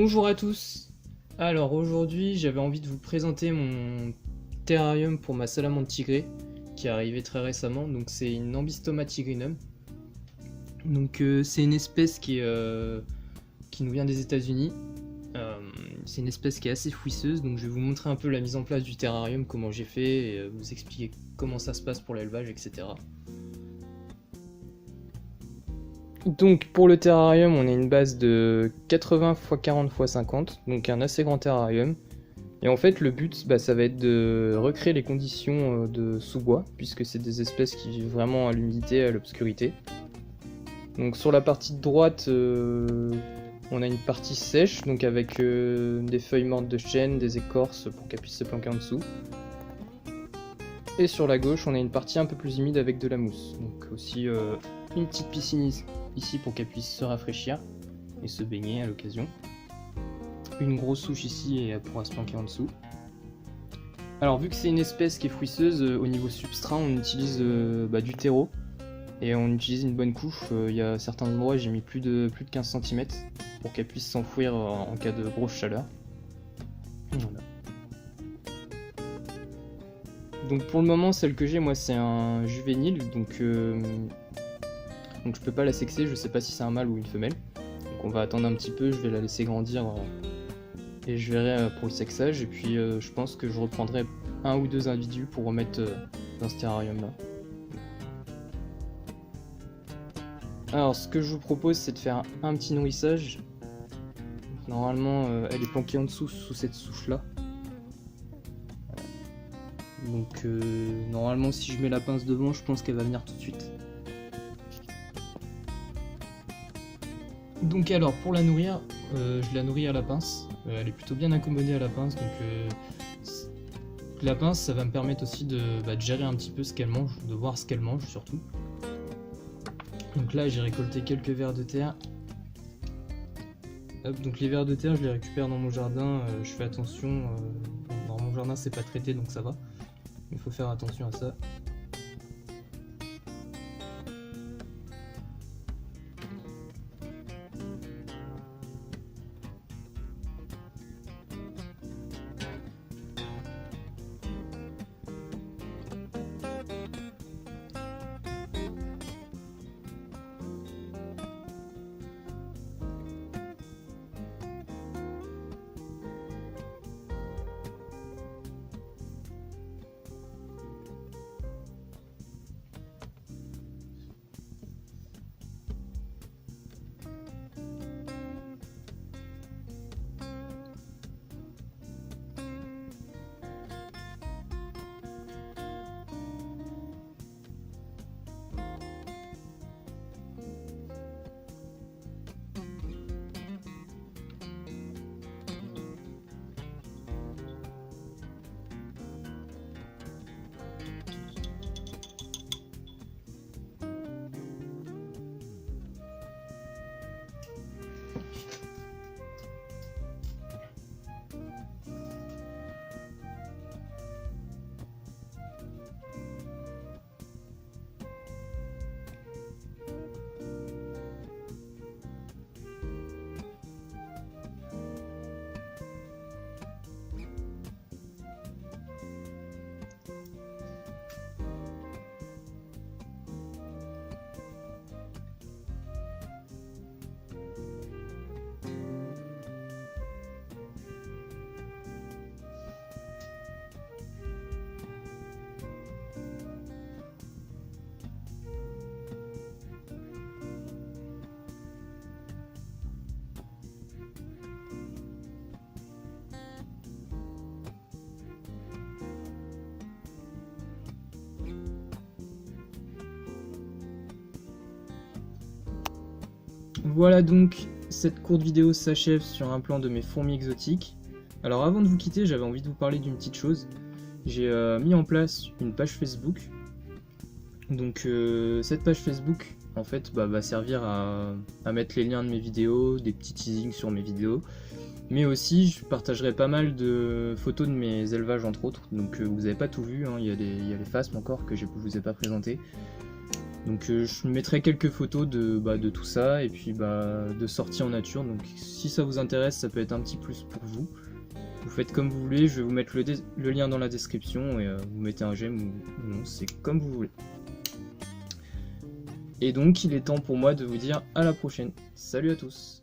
Bonjour à tous. Alors aujourd'hui j'avais envie de vous présenter mon terrarium pour ma salamandre tigrée qui est arrivée très récemment. Donc c'est une Ambystoma tigrinum. Donc c'est une espèce qui nous vient des États-Unis. C'est une espèce qui est assez fouisseuse, donc je vais vous montrer un peu la mise en place du terrarium, comment j'ai fait, et vous expliquer comment ça se passe pour l'élevage, etc. Donc pour le terrarium, on a une base de 80 x 40 x 50, donc un assez grand terrarium. Et en fait le but, ça va être de recréer les conditions de sous-bois, puisque c'est des espèces qui vivent vraiment à l'humidité et à l'obscurité. Donc sur la partie de droite, on a une partie sèche, donc avec des feuilles mortes de chêne, des écorces pour qu'elles puissent se planquer en dessous. Et sur la gauche, on a une partie un peu plus humide avec de la mousse. Donc aussi une petite piscine ici pour qu'elle puisse se rafraîchir et se baigner à l'occasion. Une grosse souche ici et elle pourra se planquer en dessous. Alors vu que c'est une espèce qui est fouisseuse, au niveau substrat on utilise du terreau. Et on utilise une bonne couche. Il y a certains endroits j'ai mis plus de 15 cm pour qu'elle puisse s'enfouir en cas de grosse chaleur. Voilà. Donc pour le moment celle que j'ai moi c'est un juvénile, donc je peux pas la sexer, je sais pas si c'est un mâle ou une femelle. Donc on va attendre un petit peu, je vais la laisser grandir et je verrai pour le sexage. Et puis je pense que je reprendrai un ou deux individus pour remettre dans ce terrarium là. Alors ce que je vous propose c'est de faire un petit nourrissage. Normalement elle est planquée en dessous sous cette souche là. Donc normalement si je mets la pince devant je pense qu'elle va venir tout de suite. Donc alors pour la nourrir, je la nourris à la pince. Elle est plutôt bien accommodée à la pince, donc la pince ça va me permettre aussi de gérer un petit peu ce qu'elle mange, de voir ce qu'elle mange surtout. Donc là j'ai récolté quelques vers de terre. Hop, donc les vers de terre je les récupère dans mon jardin, je fais attention, dans mon jardin c'est pas traité donc ça va. Il faut faire attention à ça. Voilà donc, cette courte vidéo s'achève sur un plan de mes fourmis exotiques. Alors avant de vous quitter, j'avais envie de vous parler d'une petite chose. J'ai mis en place une page Facebook. Donc cette page Facebook, en fait, va servir à mettre les liens de mes vidéos, des petits teasings sur mes vidéos. Mais aussi, je partagerai pas mal de photos de mes élevages entre autres. Donc vous n'avez pas tout vu, hein. Il y a les phasmes encore que je ne vous ai pas présenté. Donc je mettrai quelques photos de tout ça et puis de sortie en nature. Donc si ça vous intéresse, ça peut être un petit plus pour vous. Vous faites comme vous voulez, je vais vous mettre le lien dans la description et vous mettez un j'aime ou non, c'est comme vous voulez. Et donc il est temps pour moi de vous dire à la prochaine. Salut à tous!